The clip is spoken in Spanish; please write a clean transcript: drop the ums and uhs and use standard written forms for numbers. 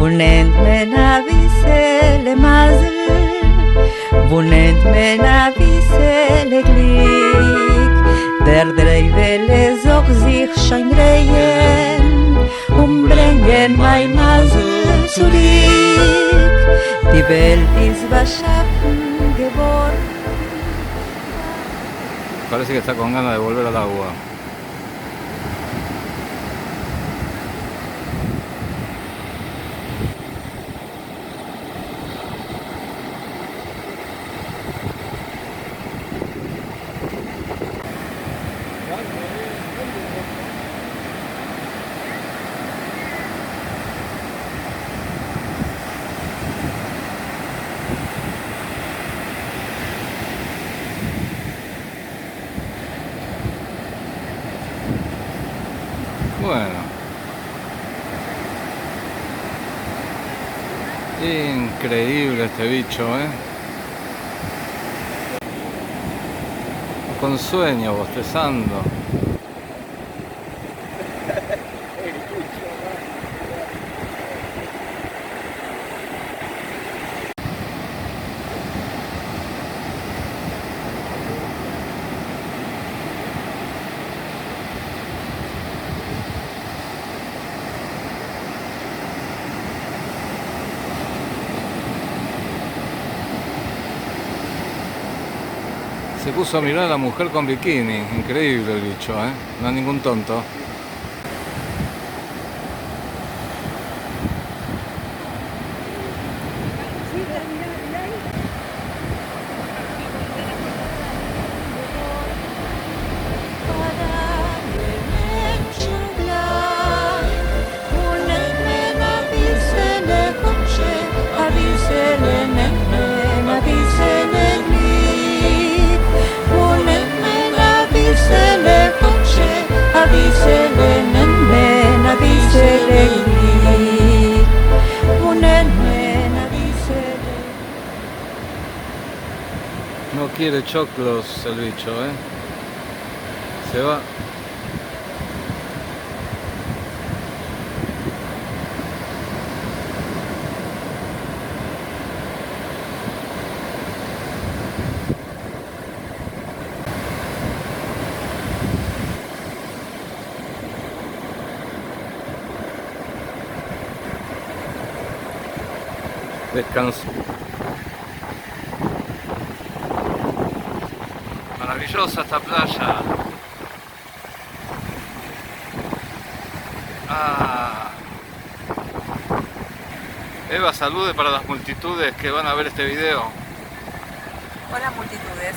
Punent mena visele mazl, punent mena visele glik, der dreivele zog sich schein reien, bringen mein Mazl zurück. Die Welt ist beschaffen geworden. Parece que está con ganas de volver al agua. Bueno, increíble este bicho, con sueño, bostezando. Se puso a mirar a la mujer con bikini, increíble el bicho, no es ningún tonto. No quiere choclos el bicho, se va. Descanso. Maravillosa esta playa. Eva, salude para las multitudes que van a ver este video. Hola multitudes.